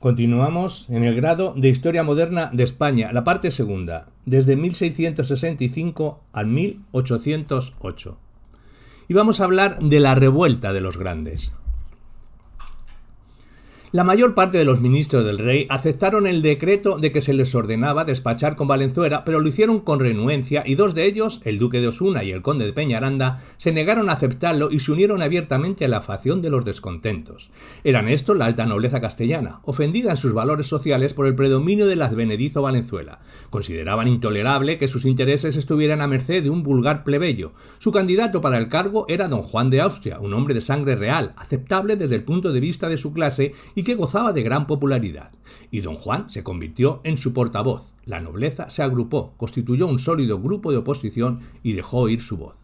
Continuamos en el grado de Historia Moderna de España, la parte segunda, desde 1665 al 1808. Y vamos a hablar de la revuelta de los grandes. La mayor parte de los ministros del rey aceptaron el decreto de que se les ordenaba despachar con Valenzuela, pero lo hicieron con renuencia y dos de ellos, el duque de Osuna y el conde de Peñaranda, se negaron a aceptarlo y se unieron abiertamente a la facción de los descontentos. Eran estos la alta nobleza castellana, ofendida en sus valores sociales por el predominio del advenedizo Valenzuela. Consideraban intolerable que sus intereses estuvieran a merced de un vulgar plebeyo. Su candidato para el cargo era don Juan de Austria, un hombre de sangre real, aceptable desde el punto de vista de su clase y que gozaba de gran popularidad. Y don Juan se convirtió en su portavoz. La nobleza se agrupó, constituyó un sólido grupo de oposición y dejó oír su voz.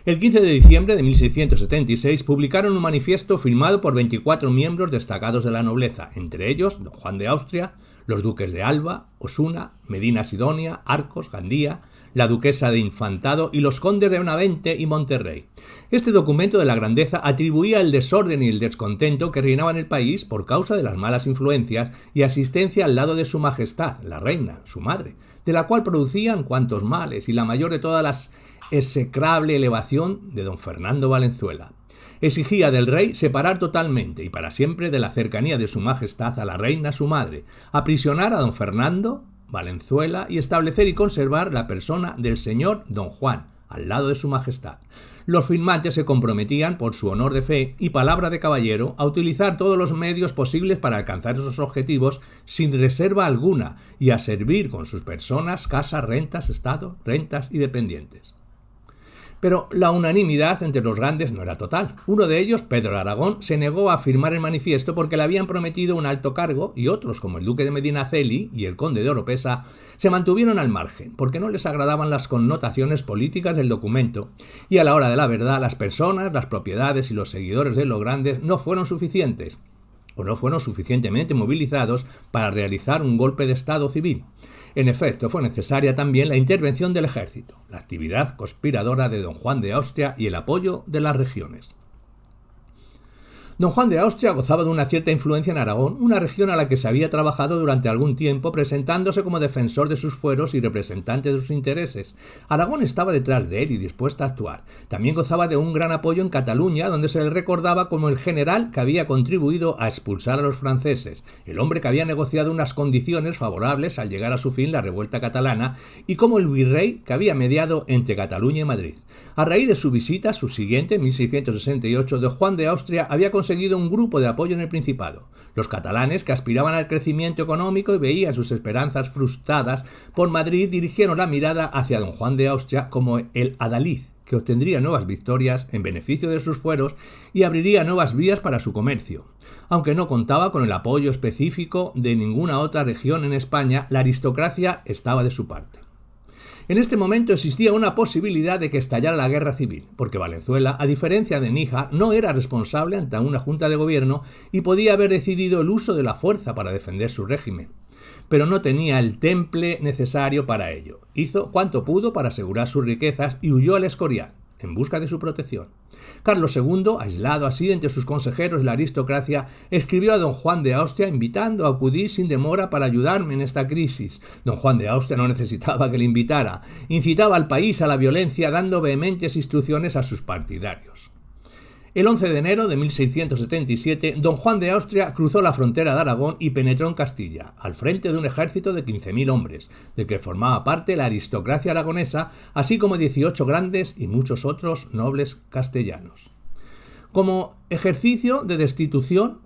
El 15 de diciembre de 1676 publicaron un manifiesto firmado por 24 miembros destacados de la nobleza, entre ellos don Juan de Austria, los duques de Alba, Osuna, Medina Sidonia, Arcos, Gandía, la duquesa de Infantado y los condes de Benavente y Monterrey. Este documento de la grandeza atribuía el desorden y el descontento que reinaba en el país por causa de las malas influencias y asistencia al lado de su majestad, la reina, su madre, de la cual producían cuantos males y la mayor de todas las execrable elevación de don Fernando Valenzuela. Exigía del rey separar totalmente y para siempre de la cercanía de su majestad a la reina su madre, aprisionar a don Fernando Valenzuela y establecer y conservar la persona del señor don Juan al lado de su majestad. Los firmantes se comprometían, por su honor de fe y palabra de caballero, a utilizar todos los medios posibles para alcanzar esos objetivos sin reserva alguna y a servir con sus personas, casas, rentas, estado, rentas y dependientes. Pero la unanimidad entre los grandes no era total. Uno de ellos, Pedro de Aragón, se negó a firmar el manifiesto porque le habían prometido un alto cargo y otros, como el duque de Medinaceli y el conde de Oropesa, se mantuvieron al margen porque no les agradaban las connotaciones políticas del documento y a la hora de la verdad las personas, las propiedades y los seguidores de los grandes no fueron suficientes o no fueron suficientemente movilizados para realizar un golpe de estado civil. En efecto, fue necesaria también la intervención del ejército, la actividad conspiradora de don Juan de Austria y el apoyo de las regiones. Don Juan de Austria gozaba de una cierta influencia en Aragón, una región a la que se había trabajado durante algún tiempo, presentándose como defensor de sus fueros y representante de sus intereses. Aragón estaba detrás de él y dispuesta a actuar. También gozaba de un gran apoyo en Cataluña, donde se le recordaba como el general que había contribuido a expulsar a los franceses, el hombre que había negociado unas condiciones favorables al llegar a su fin la revuelta catalana, y como el virrey que había mediado entre Cataluña y Madrid. A raíz de su visita, su siguiente, en 1668, don Juan de Austria había conseguido un grupo de apoyo en el Principado. Los catalanes, que aspiraban al crecimiento económico y veían sus esperanzas frustradas por Madrid, dirigieron la mirada hacia don Juan de Austria como el adalid, que obtendría nuevas victorias en beneficio de sus fueros y abriría nuevas vías para su comercio. Aunque no contaba con el apoyo específico de ninguna otra región en España, la aristocracia estaba de su parte. En este momento existía una posibilidad de que estallara la guerra civil, porque Valenzuela, a diferencia de Níjar, no era responsable ante una junta de gobierno y podía haber decidido el uso de la fuerza para defender su régimen. Pero no tenía el temple necesario para ello. Hizo cuanto pudo para asegurar sus riquezas y huyó al Escorial, en busca de su protección. Carlos II, aislado así entre sus consejeros y la aristocracia, escribió a don Juan de Austria invitando a acudir sin demora para ayudarme en esta crisis. Don Juan de Austria no necesitaba que le invitara, incitaba al país a la violencia dando vehementes instrucciones a sus partidarios. El 11 de enero de 1677, don Juan de Austria cruzó la frontera de Aragón y penetró en Castilla, al frente de un ejército de 15.000 hombres, del que formaba parte la aristocracia aragonesa, así como 18 grandes y muchos otros nobles castellanos. Como ejercicio de destitución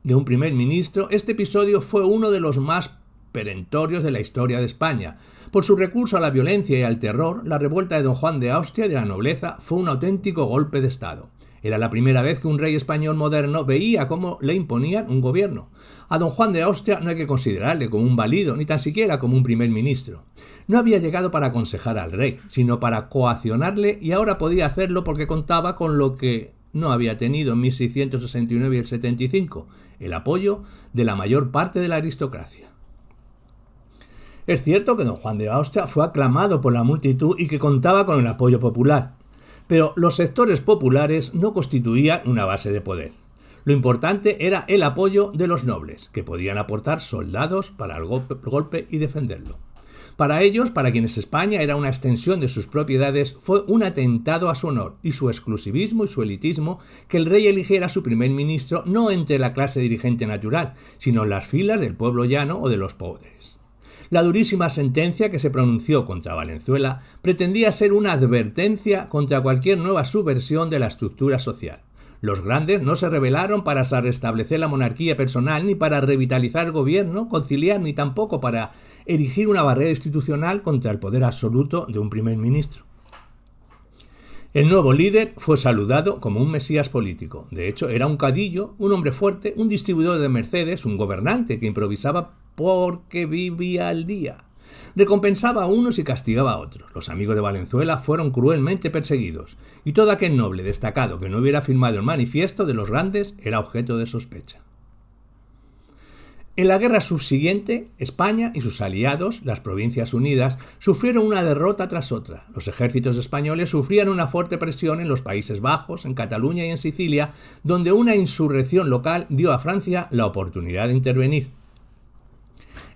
de un primer ministro, este episodio fue uno de los más perentorios de la historia de España. Por su recurso a la violencia y al terror, la revuelta de don Juan de Austria y de la nobleza fue un auténtico golpe de Estado. Era la primera vez que un rey español moderno veía cómo le imponían un gobierno. A don Juan de Austria no hay que considerarle como un valido, ni tan siquiera como un primer ministro. No había llegado para aconsejar al rey, sino para coaccionarle, y ahora podía hacerlo porque contaba con lo que no había tenido en 1669 y el 75, el apoyo de la mayor parte de la aristocracia. Es cierto que don Juan de Austria fue aclamado por la multitud y que contaba con el apoyo popular, pero los sectores populares no constituían una base de poder. Lo importante era el apoyo de los nobles, que podían aportar soldados para el golpe y defenderlo. Para ellos, para quienes España era una extensión de sus propiedades, fue un atentado a su honor y su exclusivismo y su elitismo que el rey eligiera a su primer ministro no entre la clase dirigente natural, sino en las filas del pueblo llano o de los pobres. La durísima sentencia que se pronunció contra Valenzuela pretendía ser una advertencia contra cualquier nueva subversión de la estructura social. Los grandes no se rebelaron para restablecer la monarquía personal, ni para revitalizar el gobierno, conciliar, ni tampoco para erigir una barrera institucional contra el poder absoluto de un primer ministro. El nuevo líder fue saludado como un mesías político. De hecho, era un caudillo, un hombre fuerte, un distribuidor de mercedes, un gobernante que improvisaba porque vivía al día. Recompensaba a unos y castigaba a otros. Los amigos de Valenzuela fueron cruelmente perseguidos, y todo aquel noble destacado que no hubiera firmado el manifiesto de los grandes era objeto de sospecha. En la guerra subsiguiente, España y sus aliados, las Provincias Unidas, sufrieron una derrota tras otra. Los ejércitos españoles sufrían una fuerte presión en los Países Bajos, en Cataluña y en Sicilia, donde una insurrección local dio a Francia la oportunidad de intervenir.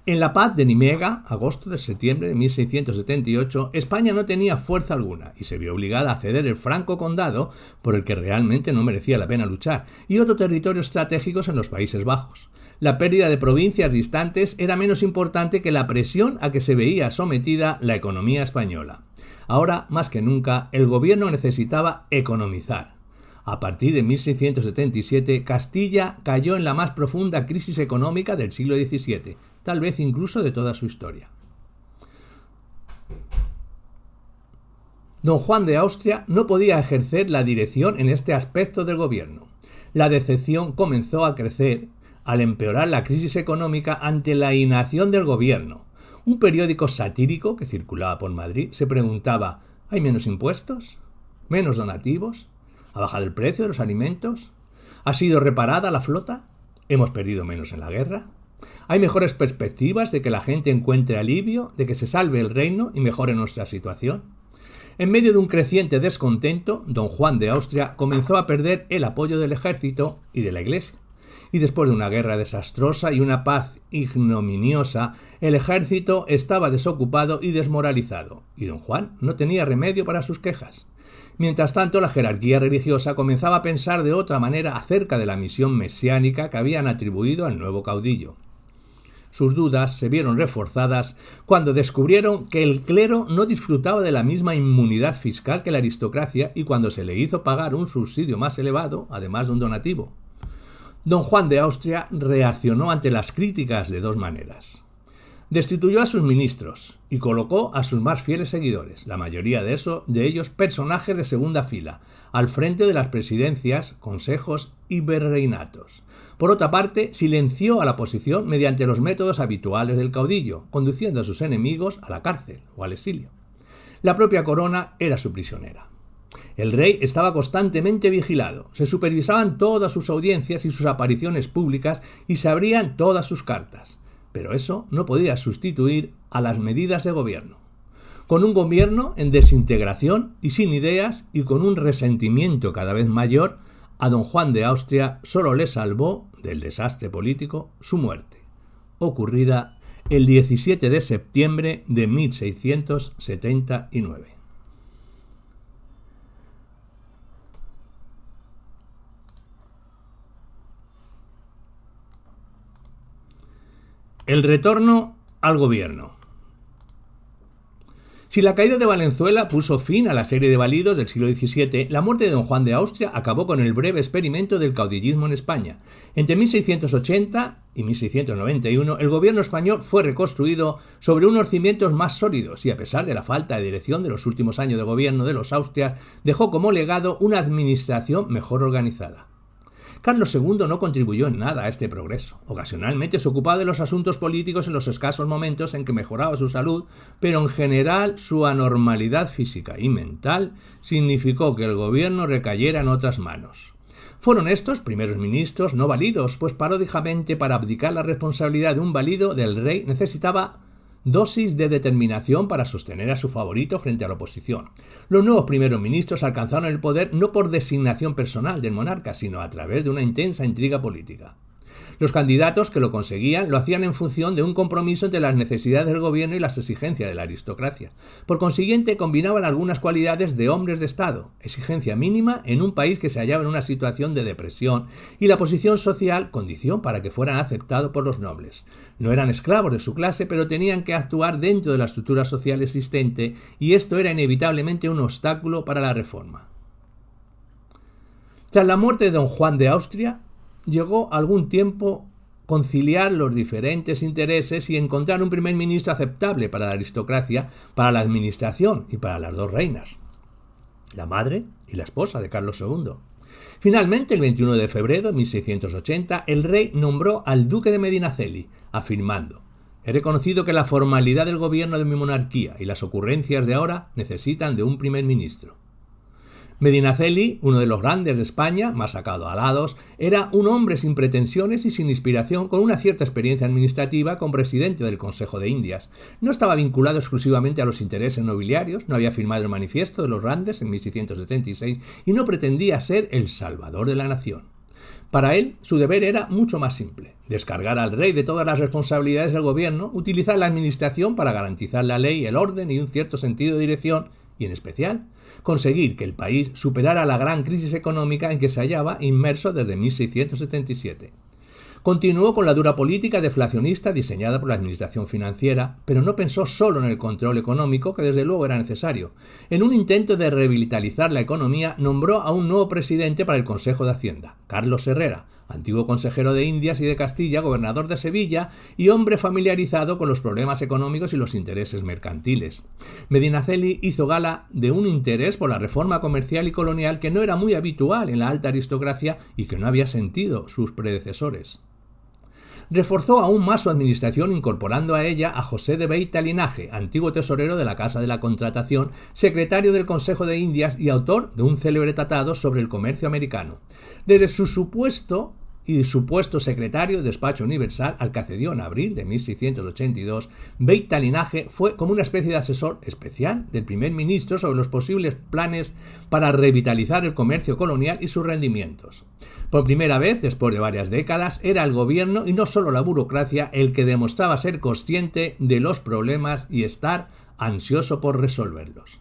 En la paz de Nimega, agosto de septiembre de 1678, España no tenía fuerza alguna y se vio obligada a ceder el Franco Condado, por el que realmente no merecía la pena luchar, y otros territorios estratégicos en los Países Bajos. La pérdida de provincias distantes era menos importante que la presión a que se veía sometida la economía española. Ahora, más que nunca, el gobierno necesitaba economizar. A partir de 1677, Castilla cayó en la más profunda crisis económica del siglo XVII, tal vez incluso de toda su historia. Don Juan de Austria no podía ejercer la dirección en este aspecto del gobierno. La decepción comenzó a crecer al empeorar la crisis económica ante la inacción del gobierno. Un periódico satírico que circulaba por Madrid se preguntaba: ¿hay menos impuestos? ¿Menos donativos? ¿Ha bajado el precio de los alimentos? ¿Ha sido reparada la flota? ¿Hemos perdido menos en la guerra? ¿Hay mejores perspectivas de que la gente encuentre alivio, de que se salve el reino y mejore nuestra situación? En medio de un creciente descontento, don Juan de Austria comenzó a perder el apoyo del ejército y de la Iglesia. Y después de una guerra desastrosa y una paz ignominiosa, el ejército estaba desocupado y desmoralizado, y don Juan no tenía remedio para sus quejas. Mientras tanto, la jerarquía religiosa comenzaba a pensar de otra manera acerca de la misión mesiánica que habían atribuido al nuevo caudillo. Sus dudas se vieron reforzadas cuando descubrieron que el clero no disfrutaba de la misma inmunidad fiscal que la aristocracia y cuando se le hizo pagar un subsidio más elevado, además de un donativo. Don Juan de Austria reaccionó ante las críticas de dos maneras. Destituyó a sus ministros y colocó a sus más fieles seguidores, la mayoría de ellos personajes de segunda fila, al frente de las presidencias, consejos y virreinatos. Por otra parte, silenció a la oposición mediante los métodos habituales del caudillo, conduciendo a sus enemigos a la cárcel o al exilio. La propia corona era su prisionera. El rey estaba constantemente vigilado, se supervisaban todas sus audiencias y sus apariciones públicas y se abrían todas sus cartas. Pero eso no podía sustituir a las medidas de gobierno. Con un gobierno en desintegración y sin ideas y con un resentimiento cada vez mayor, a don Juan de Austria solo le salvó del desastre político su muerte, ocurrida el 17 de septiembre de 1679. El retorno al gobierno. Si la caída de Valenzuela puso fin a la serie de validos del siglo XVII, la muerte de don Juan de Austria acabó con el breve experimento del caudillismo en España. Entre 1680 y 1691, el gobierno español fue reconstruido sobre unos cimientos más sólidos y, a pesar de la falta de dirección de los últimos años de gobierno de los Austrias, dejó como legado una administración mejor organizada. Carlos II no contribuyó en nada a este progreso. Ocasionalmente se ocupaba de los asuntos políticos en los escasos momentos en que mejoraba su salud, pero en general su anormalidad física y mental significó que el gobierno recayera en otras manos. Fueron estos primeros ministros no válidos, pues paradójicamente para abdicar la responsabilidad de un válido del rey necesitaba dosis de determinación para sostener a su favorito frente a la oposición. Los nuevos primeros ministros alcanzaron el poder no por designación personal del monarca, sino a través de una intensa intriga política. Los candidatos que lo conseguían lo hacían en función de un compromiso entre las necesidades del gobierno y las exigencias de la aristocracia. Por consiguiente, combinaban algunas cualidades de hombres de Estado, exigencia mínima en un país que se hallaba en una situación de depresión, y la posición social, condición para que fueran aceptados por los nobles. No eran esclavos de su clase, pero tenían que actuar dentro de la estructura social existente, y esto era inevitablemente un obstáculo para la reforma. Tras la muerte de don Juan de Austria, llegó algún tiempo conciliar los diferentes intereses y encontrar un primer ministro aceptable para la aristocracia, para la administración y para las dos reinas, la madre y la esposa de Carlos II. Finalmente, el 21 de febrero de 1680, el rey nombró al duque de Medinaceli, afirmando: «He reconocido que la formalidad del gobierno de mi monarquía y las ocurrencias de ahora necesitan de un primer ministro». Medinaceli, uno de los grandes de España, más acaudalados, era un hombre sin pretensiones y sin inspiración, con una cierta experiencia administrativa como presidente del Consejo de Indias. No estaba vinculado exclusivamente a los intereses nobiliarios, no había firmado el Manifiesto de los Grandes en 1676 y no pretendía ser el salvador de la nación. Para él, su deber era mucho más simple: descargar al rey de todas las responsabilidades del gobierno, utilizar la administración para garantizar la ley, el orden y un cierto sentido de dirección, y en especial, conseguir que el país superara la gran crisis económica en que se hallaba inmerso desde 1677. Continuó con la dura política deflacionista diseñada por la administración financiera, pero no pensó solo en el control económico, que desde luego era necesario. En un intento de revitalizar la economía, nombró a un nuevo presidente para el Consejo de Hacienda, Carlos Herrera, antiguo consejero de Indias y de Castilla, gobernador de Sevilla y hombre familiarizado con los problemas económicos y los intereses mercantiles. Medinaceli hizo gala de un interés por la reforma comercial y colonial que no era muy habitual en la alta aristocracia y que no había sentido sus predecesores. Reforzó aún más su administración incorporando a ella a José de Beita Linaje, antiguo tesorero de la Casa de la Contratación, secretario del Consejo de Indias y autor de un célebre tratado sobre el comercio americano. Desde su supuesto secretario de Despacho Universal, al que accedió en abril de 1682, Beita Linaje fue como una especie de asesor especial del primer ministro sobre los posibles planes para revitalizar el comercio colonial y sus rendimientos. Por primera vez, después de varias décadas, era el gobierno y no solo la burocracia el que demostraba ser consciente de los problemas y estar ansioso por resolverlos.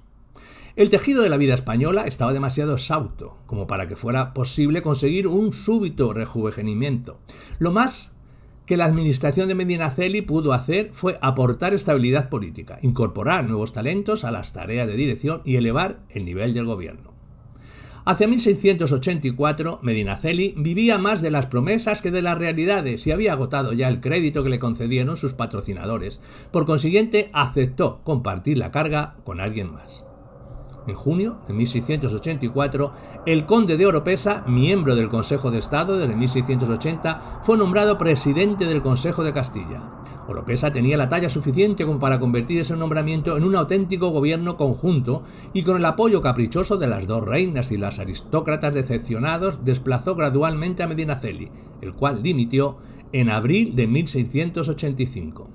El tejido de la vida española estaba demasiado exhausto como para que fuera posible conseguir un súbito rejuvenecimiento. Lo más que la administración de Medinaceli pudo hacer fue aportar estabilidad política, incorporar nuevos talentos a las tareas de dirección y elevar el nivel del gobierno. Hacia 1684, Medinaceli vivía más de las promesas que de las realidades y había agotado ya el crédito que le concedieron sus patrocinadores. Por consiguiente, aceptó compartir la carga con alguien más. En junio de 1684, el conde de Oropesa, miembro del Consejo de Estado desde 1680, fue nombrado presidente del Consejo de Castilla. Oropesa tenía la talla suficiente como para convertir ese nombramiento en un auténtico gobierno conjunto y con el apoyo caprichoso de las dos reinas y los aristócratas decepcionados desplazó gradualmente a Medinaceli, el cual dimitió en abril de 1685.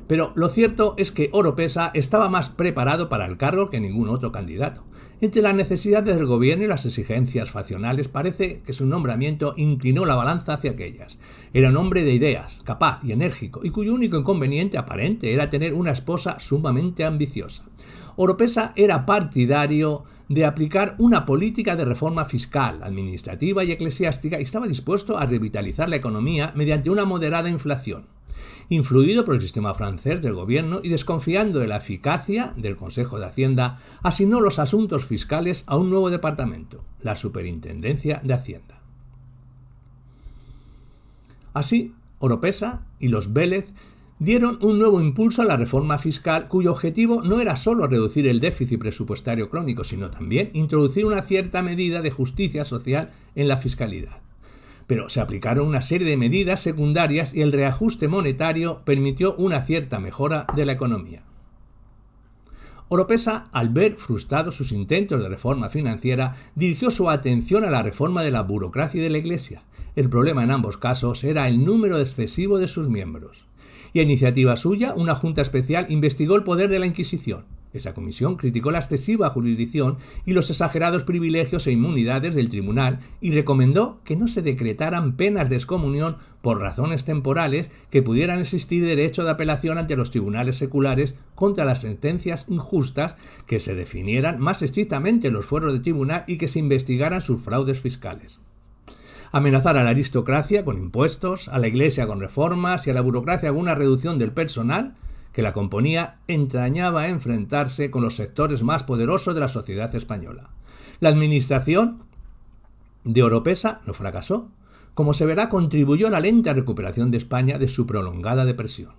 Pero lo cierto es que Oropesa estaba más preparado para el cargo que ningún otro candidato. Entre las necesidades del gobierno y las exigencias faccionales parece que su nombramiento inclinó la balanza hacia aquellas. Era un hombre de ideas, capaz y enérgico, y cuyo único inconveniente aparente era tener una esposa sumamente ambiciosa. Oropesa era partidario de aplicar una política de reforma fiscal, administrativa y eclesiástica y estaba dispuesto a revitalizar la economía mediante una moderada inflación. Influido por el sistema francés del gobierno y desconfiando de la eficacia del Consejo de Hacienda, asignó los asuntos fiscales a un nuevo departamento, la Superintendencia de Hacienda. Así, Oropesa y los Vélez dieron un nuevo impulso a la reforma fiscal, cuyo objetivo no era solo reducir el déficit presupuestario crónico, sino también introducir una cierta medida de justicia social en la fiscalidad. Pero se aplicaron una serie de medidas secundarias y el reajuste monetario permitió una cierta mejora de la economía. Oropesa, al ver frustrados sus intentos de reforma financiera, dirigió su atención a la reforma de la burocracia y de la Iglesia. El problema en ambos casos era el número excesivo de sus miembros. y a iniciativa suya, una junta especial investigó el poder de la Inquisición. Esa comisión criticó la excesiva jurisdicción y los exagerados privilegios e inmunidades del tribunal y recomendó que no se decretaran penas de excomunión por razones temporales, que pudieran existir derecho de apelación ante los tribunales seculares contra las sentencias injustas, que se definieran más estrictamente los fueros de tribunal y que se investigaran sus fraudes fiscales. Amenazar a la aristocracia con impuestos, a la Iglesia con reformas y a la burocracia con una reducción del personal que la componía entrañaba enfrentarse con los sectores más poderosos de la sociedad española. La administración de Oropesa no fracasó. Como se verá, contribuyó a la lenta recuperación de España de su prolongada depresión.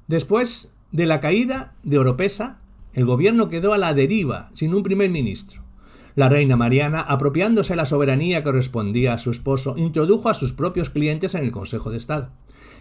Después de la caída de Oropesa, el gobierno quedó a la deriva, sin un primer ministro. La reina Mariana, apropiándose la soberanía que correspondía a su esposo, introdujo a sus propios clientes en el Consejo de Estado.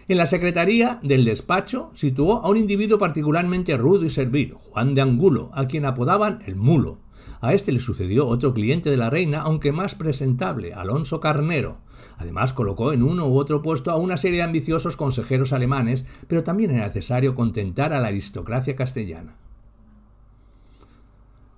En la secretaría del despacho situó a un individuo particularmente rudo y servil, Juan de Angulo, a quien apodaban el Mulo. A este le sucedió otro cliente de la reina, aunque más presentable, Alonso Carnero. Además, colocó en uno u otro puesto a una serie de ambiciosos consejeros alemanes, pero también era necesario contentar a la aristocracia castellana.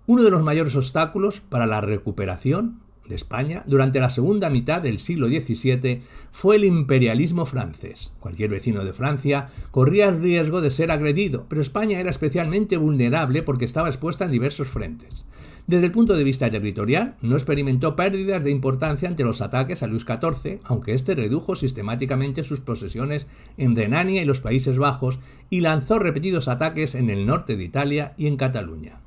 Uno de los mayores obstáculos para la recuperación de España durante la segunda mitad del siglo XVII fue el imperialismo francés. Cualquier vecino de Francia corría el riesgo de ser agredido, pero España era especialmente vulnerable porque estaba expuesta en diversos frentes. Desde el punto de vista territorial, no experimentó pérdidas de importancia ante los ataques a Luis XIV, aunque éste redujo sistemáticamente sus posesiones en Renania y los Países Bajos y lanzó repetidos ataques en el norte de Italia y en Cataluña.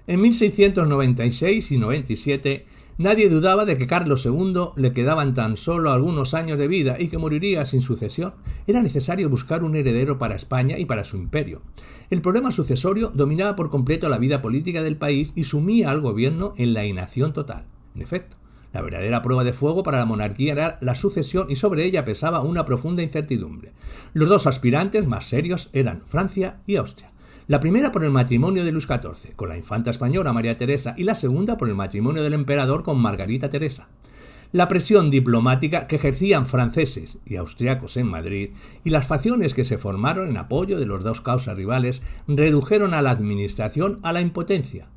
En 1696 y 97, nadie dudaba de que Carlos II le quedaban tan solo algunos años de vida y que moriría sin sucesión. Era necesario buscar un heredero para España y para su imperio. El problema sucesorio dominaba por completo la vida política del país y sumía al gobierno en la inacción total. En efecto, la verdadera prueba de fuego para la monarquía era la sucesión y sobre ella pesaba una profunda incertidumbre. Los dos aspirantes más serios eran Francia y Austria. La primera por el matrimonio de Luis XIV con la infanta española María Teresa y la segunda por el matrimonio del emperador con Margarita Teresa. La presión diplomática que ejercían franceses y austriacos en Madrid y las facciones que se formaron en apoyo de las dos causas rivales redujeron a la administración a la impotencia.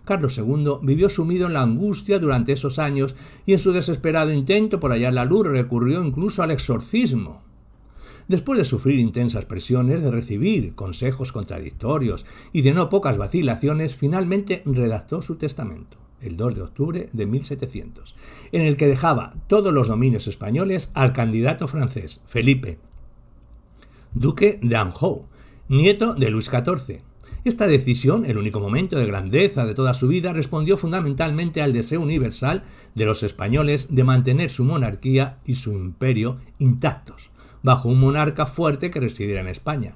Carlos II vivió sumido en la angustia durante esos años y en su desesperado intento por hallar la luz recurrió incluso al exorcismo. Después de sufrir intensas presiones, de recibir consejos contradictorios y de no pocas vacilaciones, finalmente redactó su testamento, el 2 de octubre de 1700, en el que dejaba todos los dominios españoles al candidato francés, Felipe, duque de Anjou, nieto de Luis XIV. Esta decisión, el único momento de grandeza de toda su vida, respondió fundamentalmente al deseo universal de los españoles de mantener su monarquía y su imperio intactos, bajo un monarca fuerte que residiera en España.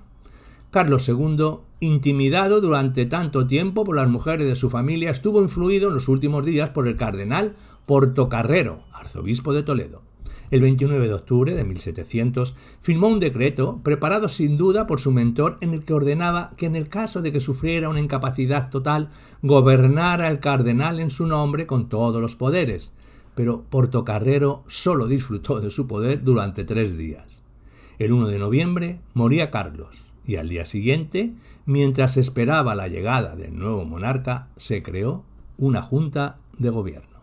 Carlos II, intimidado durante tanto tiempo por las mujeres de su familia, estuvo influido en los últimos días por el cardenal Portocarrero, arzobispo de Toledo. El 29 de octubre de 1700 firmó un decreto, preparado sin duda por su mentor, en el que ordenaba que en el caso de que sufriera una incapacidad total, gobernara el cardenal en su nombre con todos los poderes. Pero Portocarrero solo disfrutó de su poder durante 3 días. El 1 de noviembre moría Carlos y al día siguiente, mientras esperaba la llegada del nuevo monarca, se creó una junta de gobierno.